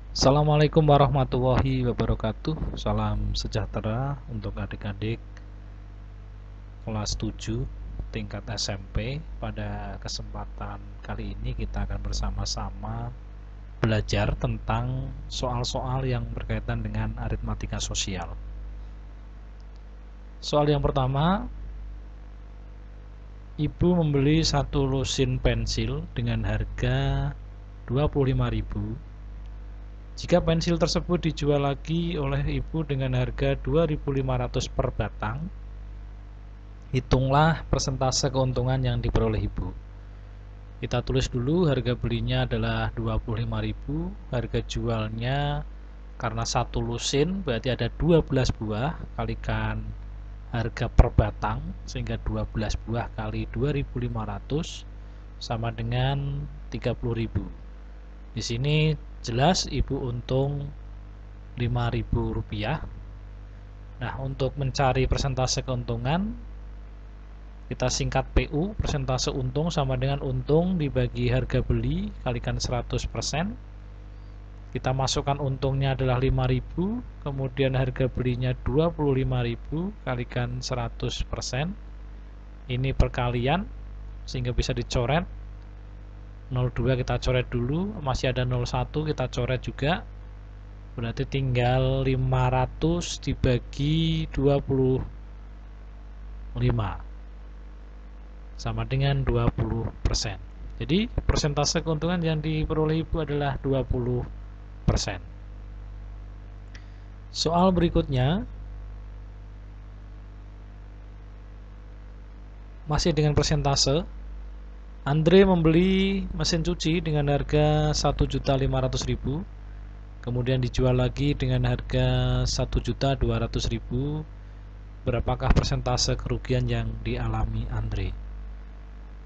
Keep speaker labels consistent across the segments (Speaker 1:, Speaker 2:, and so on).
Speaker 1: Assalamualaikum warahmatullahi wabarakatuh. Salam sejahtera untuk adik-adik kelas 7 tingkat SMP. Pada kesempatan kali ini kita akan bersama-sama belajar tentang soal-soal yang berkaitan dengan aritmatika sosial. Soal yang pertama, ibu membeli satu lusin pensil dengan harga 25.000. Jika pensil tersebut dijual lagi oleh ibu dengan harga 2.500 per batang, hitunglah persentase keuntungan yang diperoleh ibu. Kita tulis dulu harga belinya adalah 25.000, harga jualnya karena satu lusin berarti ada 12 buah, kalikan harga per batang sehingga 12 buah kali 2.500 sama dengan 30.000. Di sini jelas ibu untung Rp5.000. Nah, untuk mencari persentase keuntungan, kita singkat PU, persentase untung sama dengan untung dibagi harga beli kalikan 100%. Kita masukkan untungnya adalah 5.000, kemudian harga belinya 25.000 kalikan 100%. Ini perkalian sehingga bisa dicoret. 02 kita coret dulu, masih ada 01 kita coret juga. Berarti tinggal 500 dibagi 25 sama dengan 20%. Jadi persentase keuntungan yang diperoleh ibu adalah 20%. Soal berikutnya masih dengan persentase. Andre membeli mesin cuci dengan harga 1.500.000, kemudian dijual lagi dengan harga 1.200.000. Berapakah persentase kerugian yang dialami Andre?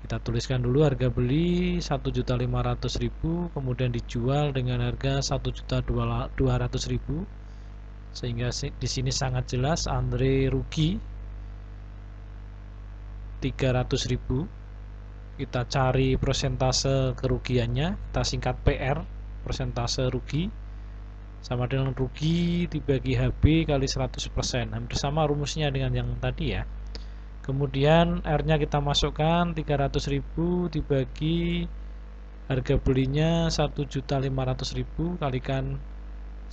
Speaker 1: Kita tuliskan dulu harga beli 1.500.000, kemudian dijual dengan harga 1.200.000, sehingga di sini sangat jelas Andre rugi 300.000. Kita cari persentase kerugiannya, kita singkat PR, persentase rugi sama dengan rugi dibagi HB kali 100%. Hampir sama rumusnya dengan yang tadi ya. Kemudian R-nya kita masukkan 300.000 dibagi harga belinya 1.500.000 kalikan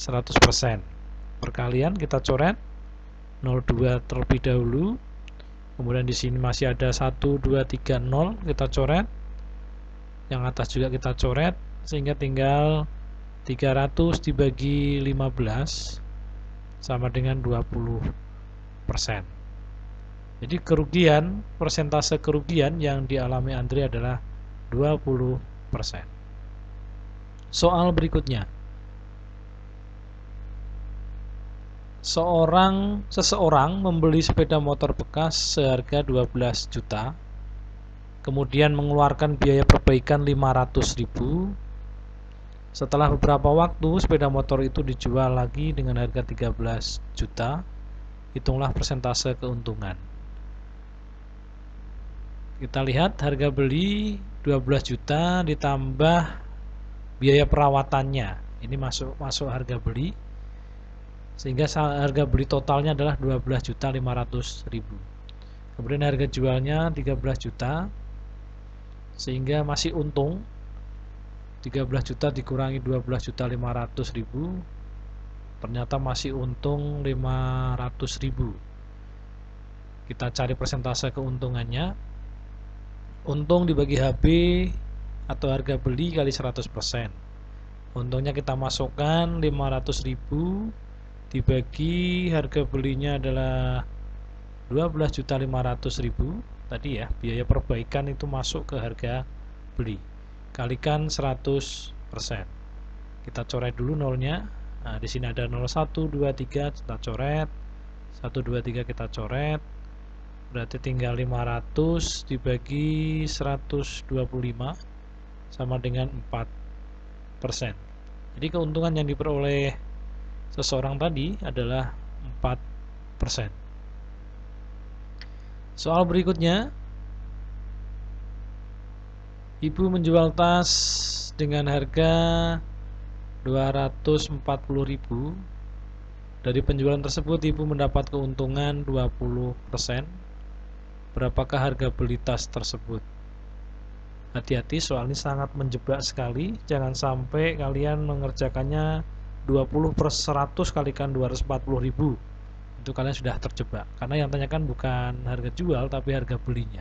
Speaker 1: 100%. Perkalian kita coret 02 terlebih dahulu. Kemudian di sini masih ada 1 2 3 0, kita coret. Yang atas juga kita coret sehingga tinggal 300 dibagi 15 sama dengan 20%. Jadi kerugian, persentase kerugian yang dialami Andre adalah 20%. Soal berikutnya. Seseorang membeli sepeda motor bekas seharga 12 juta, kemudian mengeluarkan biaya perbaikan 500.000. Setelah beberapa waktu sepeda motor itu dijual lagi dengan harga 13 juta. Hitunglah persentase keuntungan. Kita lihat harga beli 12 juta ditambah biaya perawatannya. Ini masuk harga beli. Sehingga harga beli totalnya adalah 12.500.000. Kemudian harga jualnya 13 juta. Sehingga masih untung. 13 juta dikurangi 12.500.000. Ternyata masih untung 500.000. Kita cari persentase keuntungannya. Untung dibagi HB atau harga beli kali 100%. Untungnya kita masukkan 500.000 dibagi harga belinya adalah 12.500.000 tadi ya, biaya perbaikan itu masuk ke harga beli, kalikan 100%. Kita coret dulu nolnya. Nah, di sini ada 01 2 3 kita coret, 1 2 3 kita coret. Berarti tinggal 500 dibagi 125 sama dengan 4%. Jadi keuntungan yang diperoleh seseorang tadi adalah 4%. Soal berikutnya. Ibu menjual tas dengan harga 240.000. Dari penjualan tersebut Ibu mendapat keuntungan 20%. Berapakah harga beli tas tersebut? Hati-hati, soal ini sangat menjebak sekali. Jangan sampai kalian mengerjakannya 20/100 kalikan 240.000. Itu kalian sudah terjebak. Karena yang tanyakan bukan harga jual tapi harga belinya.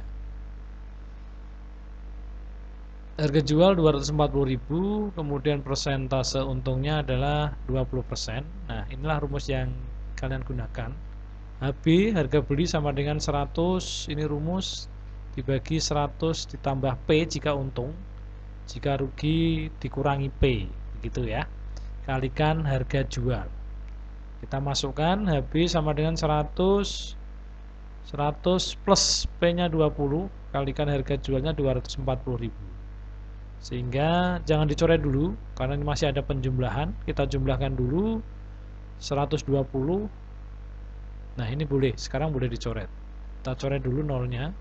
Speaker 1: Harga jual 240.000, kemudian persentase untungnya adalah 20%. Nah, inilah rumus yang kalian gunakan. HB, harga beli sama dengan 100, ini rumus, dibagi 100 ditambah P jika untung, jika rugi dikurangi P, begitu ya. Kalikan harga jual. Kita masukkan HB sama dengan 100 plus P-nya 20, kalikan harga jualnya 240.000. Sehingga jangan dicoret dulu karena ini masih ada penjumlahan. Kita jumlahkan dulu 120. Nah, ini boleh, sekarang boleh dicoret. Kita coret dulu nolnya.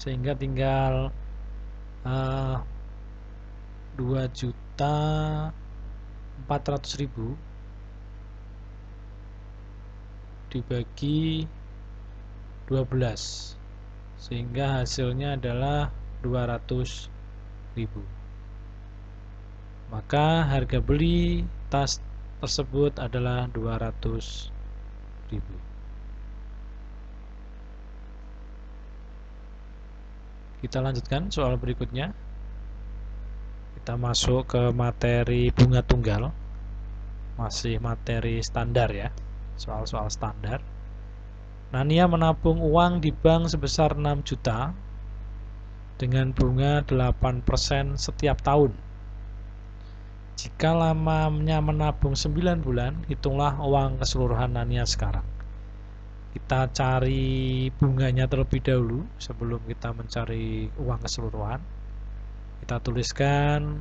Speaker 1: Sehingga tinggal 2.400.000 dibagi 12. Sehingga hasilnya adalah 200.000. Maka harga beli tas tersebut adalah 200.000. Kita lanjutkan soal berikutnya. Kita masuk ke materi bunga tunggal. Masih materi standar ya, soal-soal standar. Nania menabung uang di bank sebesar 6 juta dengan bunga 8% setiap tahun. Jika lamanya menabung 9 bulan, hitunglah uang keseluruhan Nania sekarang. Kita cari bunganya terlebih dahulu sebelum kita mencari uang keseluruhan. Kita tuliskan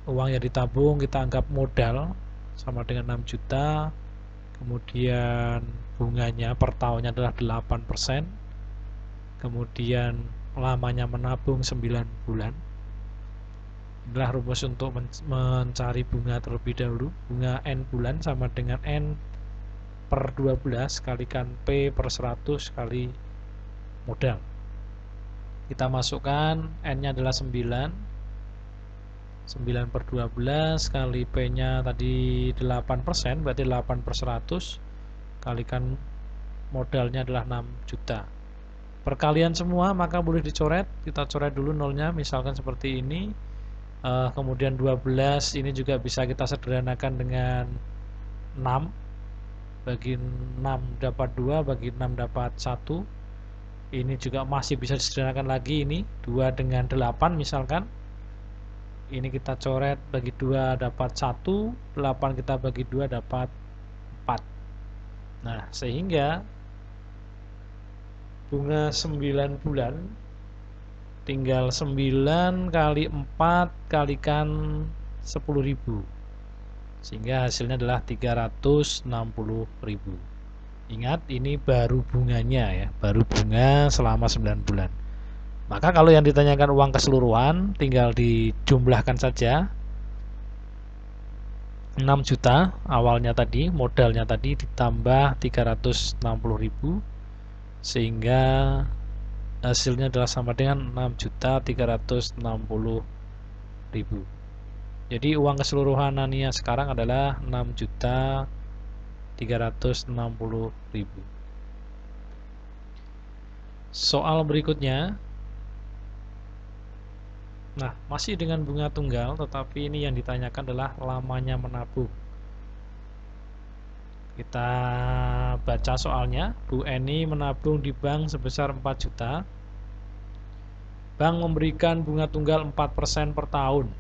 Speaker 1: uang yang ditabung, kita anggap modal sama dengan 6 juta. Kemudian bunganya per tahunnya adalah 8%. Kemudian lamanya menabung 9 bulan. Inilah rumus untuk mencari bunga terlebih dahulu. Bunga N bulan sama dengan N per 12 kalikan P per 100 kali modal. Kita masukkan N-nya adalah 9. 9 per 12 kali P-nya tadi 8%, berarti 8 per 100 kalikan modalnya adalah 6 juta. Perkalian semua maka boleh dicoret. Kita coret dulu nolnya, misalkan seperti ini. Kemudian 12 ini juga bisa kita sederhanakan dengan 6. Bagi 6 dapat 2, bagi 6 dapat 1. Ini juga masih bisa disederhanakan lagi, ini 2 dengan 8 misalkan. Ini kita coret, bagi 2 dapat 1, 8 kita bagi 2 dapat 4. Nah, sehingga bunga 9 bulan tinggal 9 kali 4 kalikan 10.000. Sehingga hasilnya adalah 360.000. Ingat, ini baru bunganya ya, baru bunga selama 9 bulan. Maka kalau yang ditanyakan uang keseluruhan, tinggal dijumlahkan saja. 6 juta awalnya tadi, modalnya tadi ditambah 360.000, sehingga hasilnya adalah sama dengan 6.360.000. Jadi uang keseluruhan Nania sekarang adalah 6.360.000. Soal berikutnya. Nah, masih dengan bunga tunggal, tetapi ini yang ditanyakan adalah lamanya menabung. Kita baca soalnya. Bu Eni menabung di bank sebesar 4 juta. Bank memberikan bunga tunggal 4% per tahun.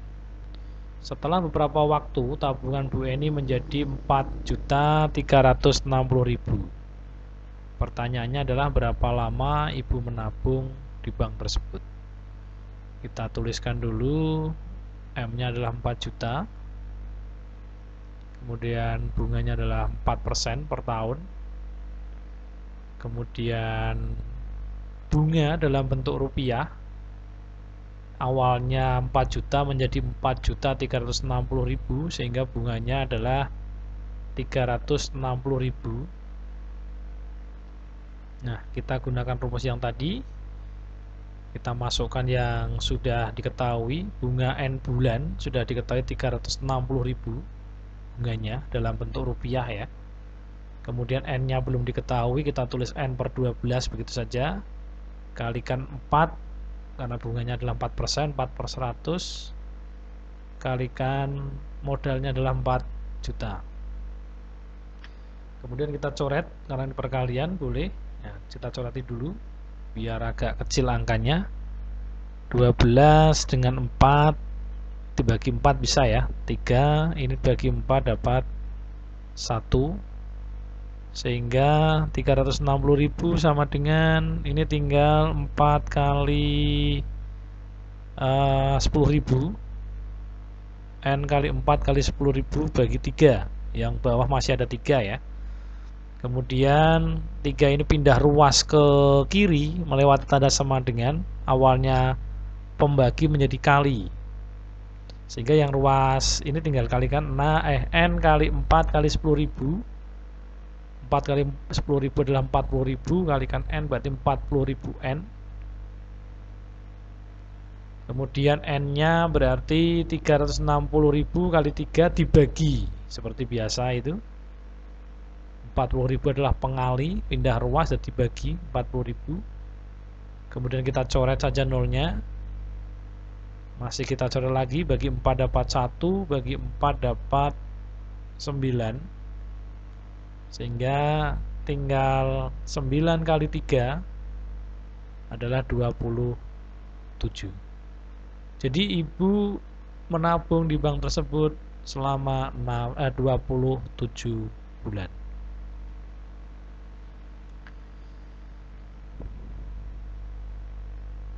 Speaker 1: Setelah beberapa waktu, tabungan Bu Eni menjadi 4.360.000. Pertanyaannya adalah berapa lama Ibu menabung di bank tersebut. Kita tuliskan dulu, M-nya adalah 4 juta. Kemudian bunganya adalah 4% per tahun. Kemudian bunga dalam bentuk rupiah awalnya 4 juta menjadi 4.360.000 sehingga bunganya adalah 360.000. Nah, kita gunakan rumus yang tadi. Kita masukkan yang sudah diketahui, bunga N bulan sudah diketahui 360.000 bunganya dalam bentuk rupiah ya. Kemudian N-nya belum diketahui, kita tulis N per 12 begitu saja. Kalikan 4, karena bunganya adalah 4%, 4 per 100. Kalikan modalnya adalah 4 juta. Kemudian kita coret, karena ini perkalian boleh. Ya, kita coreti dulu biar agak kecil angkanya. 12 dengan 4 dibagi 4 bisa ya, 3 ini bagi 4 dapat 1, sehingga 360.000 sama dengan ini tinggal 4 kali 10.000, N kali 4 kali 10.000 bagi 3, yang bawah masih ada 3 ya. Kemudian 3 ini pindah ruas ke kiri melewati tanda sama dengan, awalnya pembagi menjadi kali, sehingga yang ruas ini tinggal kalikan N kali 4 kali 10.000. 4 kali 10.000 adalah 40.000, kalikan N berarti 40.000 N. Kemudian N-nya berarti 360.000 kali 3 dibagi seperti biasa itu. 40.000 adalah pengali, pindah ruas dan dibagi 40.000. Kemudian kita coret saja nolnya. Masih kita coret lagi, bagi 4 dapat 1, bagi 4 dapat 9. Sehingga tinggal 9 kali 3 adalah 27. Jadi ibu menabung di bank tersebut selama 27 bulan.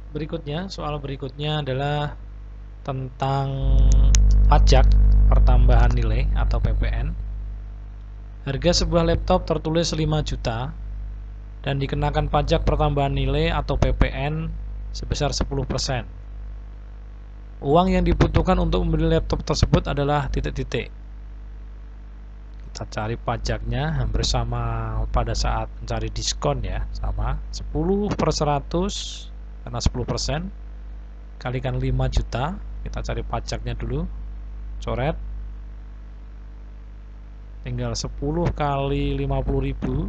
Speaker 1: Berikutnya, soal berikutnya adalah tentang pajak pertambahan nilai atau PPN. Harga sebuah laptop tertulis 5 juta dan dikenakan pajak pertambahan nilai atau PPN sebesar 10%. Uang yang dibutuhkan untuk membeli laptop tersebut adalah titik-titik. Kita cari pajaknya hampir sama pada saat mencari diskon ya, sama 10 per 100 karena 10%, kalikan 5 juta. Kita cari pajaknya dulu, coret, tinggal 10 kali 50.000,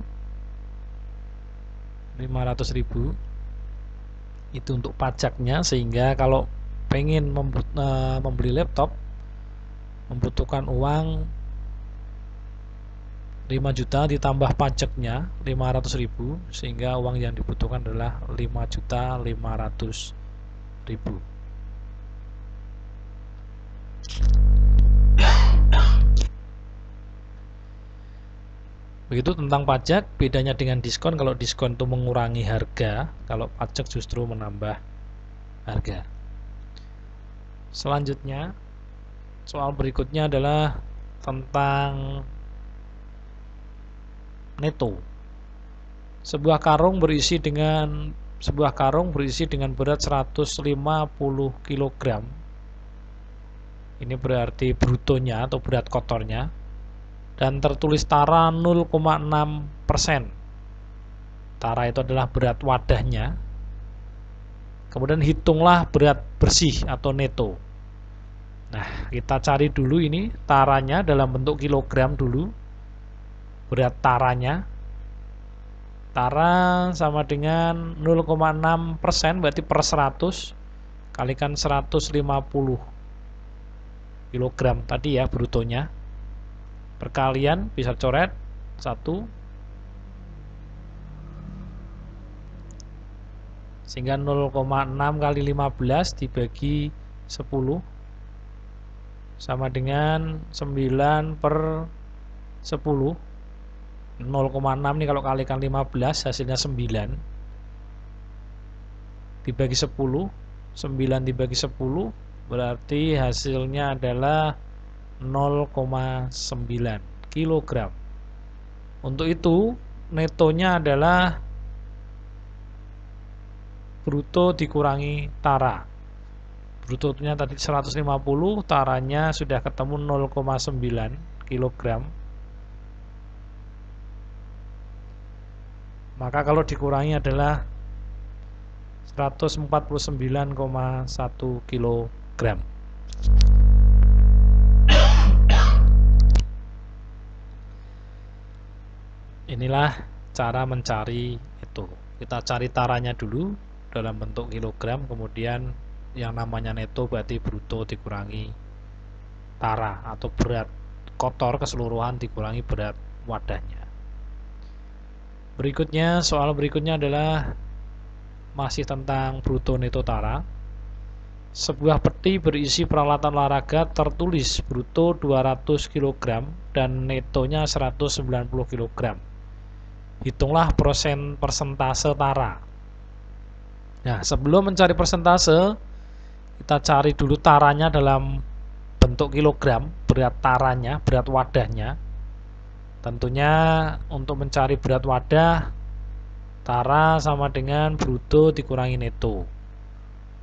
Speaker 1: 500.000 itu untuk pajaknya. Sehingga kalau pengen membeli laptop membutuhkan uang 5 juta ditambah pajaknya 500.000, sehingga uang yang dibutuhkan adalah 5.500.000. Begitu tentang pajak. Bedanya dengan diskon, kalau diskon itu mengurangi harga, kalau pajak justru menambah harga. Selanjutnya, soal berikutnya adalah tentang neto. Sebuah karung berisi dengan berat 150 kg. Ini berarti brutonya atau berat kotornya, dan tertulis tara 0,6%. Tara itu adalah berat wadahnya. Kemudian hitunglah berat bersih atau neto. Nah, kita cari dulu ini taranya dalam bentuk kilogram dulu. Berat taranya, tara sama dengan 0,6%, berarti per 100 kalikan 150 kilogram tadi ya brutonya. Perkalian bisa coret 1, sehingga 0,6 kali 15 dibagi 10 sama dengan 9 per 10. 0,6 ini kalau kalikan 15 hasilnya 9 dibagi 10, 9 dibagi 10 berarti hasilnya adalah 0,9 kilogram. Untuk itu netonya adalah bruto dikurangi tara. brutonya tadi 150, taranya sudah ketemu 0,9 kg. Maka kalau dikurangi adalah 149,1 kg. Inilah cara mencari itu. Kita cari taranya dulu dalam bentuk kilogram, kemudian yang namanya neto berarti bruto dikurangi tara atau berat kotor keseluruhan dikurangi berat wadahnya. Berikutnya, soal berikutnya adalah masih tentang bruto neto tara. Sebuah peti berisi peralatan olahraga tertulis bruto 200 kg dan netonya 190 kg. Hitunglah persentase tara. Nah, sebelum mencari persentase, kita cari dulu taranya dalam bentuk kilogram, berat taranya, berat wadahnya. Tentunya untuk mencari berat wadah, tara sama dengan bruto dikurangi neto.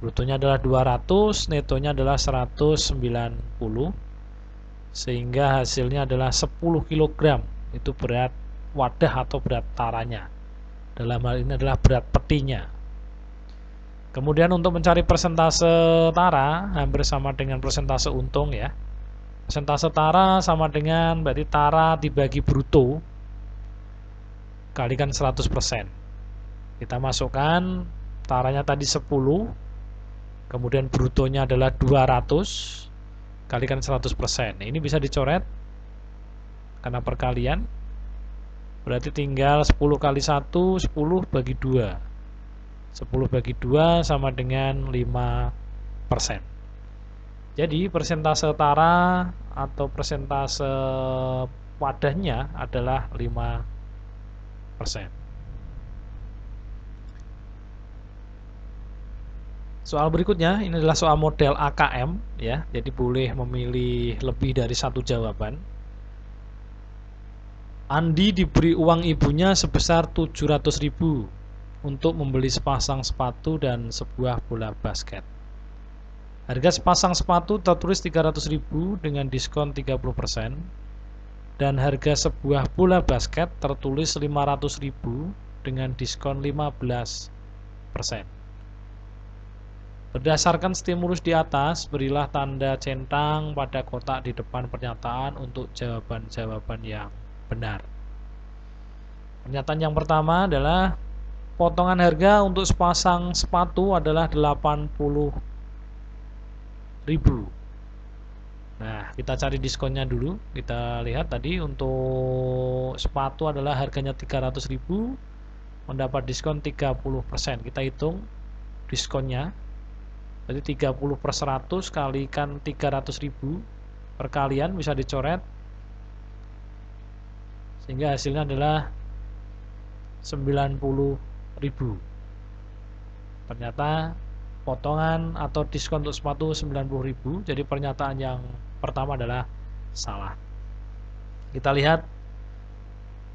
Speaker 1: Brutonya adalah 200, netonya adalah 190, sehingga hasilnya adalah 10 kg. Itu berat wadah atau berat taranya. Dalam hal ini adalah berat petinya. Kemudian untuk mencari persentase tara, hampir sama dengan persentase untung ya. Persentase tara sama dengan berarti tara dibagi bruto kalikan 100%. Kita masukkan taranya tadi 10, kemudian brutonya adalah 200 kalikan 100%. Ini bisa dicoret karena perkalian. Berarti tinggal 10 kali 1, 10 bagi 2. 10 bagi 2 sama dengan 5%. Jadi persentase tara atau persentase wadahnya adalah 5%. Soal berikutnya, ini adalah soal model AKM ya. Jadi boleh memilih lebih dari satu jawaban. Andi diberi uang ibunya sebesar 700.000 untuk membeli sepasang sepatu dan sebuah bola basket. Harga sepasang sepatu tertulis 300.000 dengan diskon 30%, dan harga sebuah bola basket tertulis 500.000 dengan diskon 15%. Berdasarkan stimulus di atas, berilah tanda centang pada kotak di depan pernyataan untuk jawaban-jawaban yang benar. Pernyataan yang pertama adalah potongan harga untuk sepasang sepatu adalah 80.000. Nah, kita cari diskonnya dulu. Kita lihat tadi untuk sepatu adalah harganya 300.000, mendapat diskon 30%. Kita hitung diskonnya. Jadi 30/100 kalikan 300.000, perkalian bisa dicoret, sehingga hasilnya adalah 90.000. Ternyata potongan atau diskon untuk sepatu 90.000. Jadi pernyataan yang pertama adalah salah. Kita lihat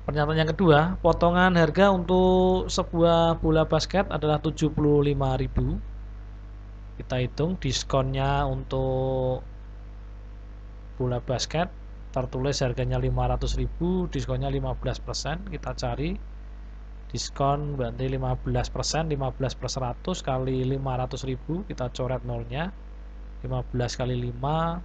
Speaker 1: pernyataan yang kedua. Potongan harga untuk sebuah bola basket adalah 75.000. Kita hitung diskonnya untuk bola basket tertulis harganya 500.000, diskonnya 15%. Kita cari diskon berarti 15%, 15/100 kali 500.000, kita coret nolnya. 15 kali 5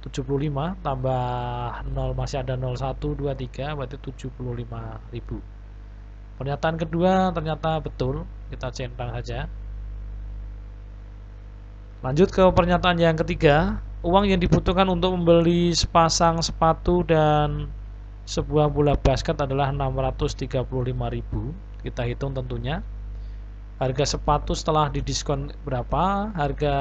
Speaker 1: 75, tambah 0 masih ada 0, 1, 2, 3, berarti 75.000. Pernyataan kedua ternyata betul, kita centang saja. Lanjut ke pernyataan yang ketiga. Uang yang dibutuhkan untuk membeli sepasang sepatu dan sebuah bola basket adalah 635.000. Kita hitung tentunya. Harga sepatu setelah didiskon berapa, harga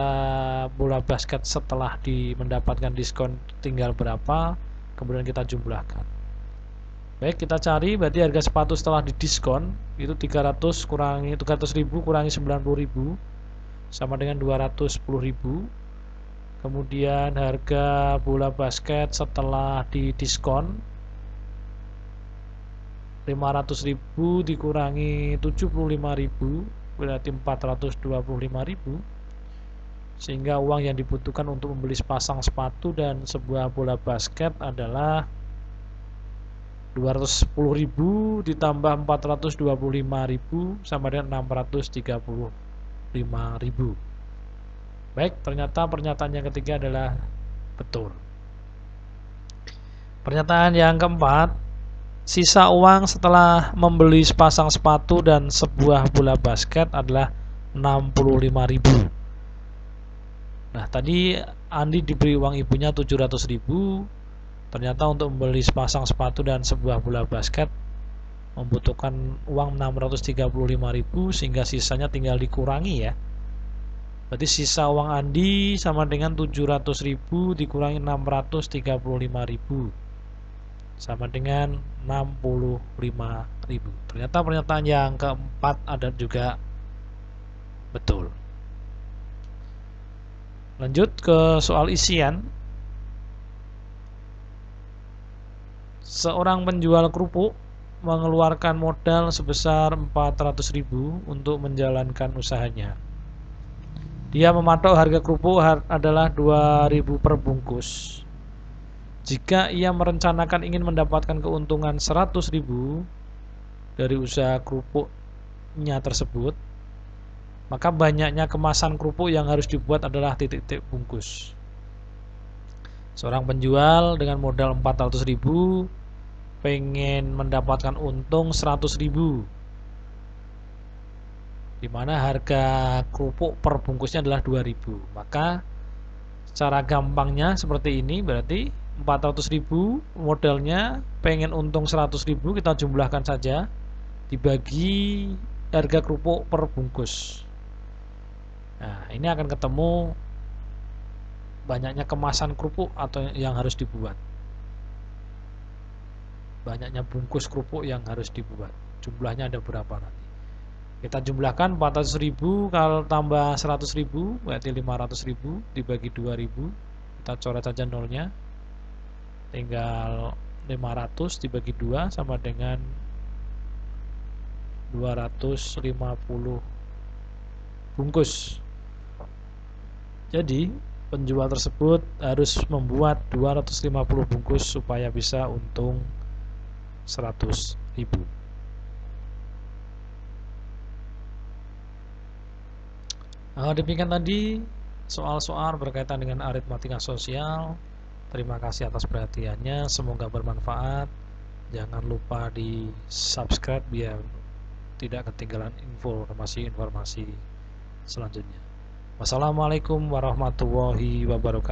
Speaker 1: bola basket setelah mendapatkan diskon tinggal berapa, kemudian kita jumlahkan. Baik, kita cari berarti harga sepatu setelah didiskon itu 300.000 kurangi 90.000 sama dengan 210.000. Kemudian harga bola basket setelah didiskon 500.000 dikurangi 75.000 berarti 425.000. sehingga uang yang dibutuhkan untuk membeli sepasang sepatu dan sebuah bola basket adalah 210.000 ditambah 425.000 sama dengan 635.000. Baik, ternyata pernyataan yang ketiga adalah betul. Pernyataan yang keempat, sisa uang setelah membeli sepasang sepatu dan sebuah bola basket adalah 65.000. Nah, tadi Andi diberi uang ibunya 700.000. Ternyata untuk membeli sepasang sepatu dan sebuah bola basket membutuhkan uang 635.000, sehingga sisanya tinggal dikurangi ya. Berarti sisa uang Andi sama dengan 700.000 dikurangi 635.000 sama dengan 65.000. Ternyata pernyataan yang keempat ada juga betul. Lanjut ke soal isian. Seorang penjual kerupuk mengeluarkan modal sebesar 400.000 untuk menjalankan usahanya. Dia mematok harga kerupuk adalah 2.000 per bungkus. Jika ia merencanakan ingin mendapatkan keuntungan 100.000 dari usaha kerupuknya tersebut, maka banyaknya kemasan kerupuk yang harus dibuat adalah titik-titik bungkus. Seorang penjual dengan modal 400.000 pengen mendapatkan untung 100.000, di mana harga kerupuk per bungkusnya adalah 2.000. Maka secara gampangnya seperti ini, berarti 400.000 modalnya, pengen untung 100.000, kita jumlahkan saja dibagi harga kerupuk per bungkus. Nah, ini akan ketemu banyaknya kemasan kerupuk atau yang harus dibuat, banyaknya bungkus kerupuk yang harus dibuat. Jumlahnya ada berapa nanti? Kita jumlahkan 400.000 kalau tambah 100.000 berarti 500.000 dibagi 2.000. Kita coret saja nolnya. Tinggal 500 dibagi 2 sama dengan 250 bungkus. Jadi penjual tersebut harus membuat 250 bungkus supaya bisa untung 100.000. Demikian tadi soal-soal berkaitan dengan aritmatika sosial. Terima kasih atas perhatiannya, semoga bermanfaat. Jangan lupa di subscribe biar tidak ketinggalan informasi-informasi selanjutnya. Wassalamualaikum warahmatullahi wabarakatuh.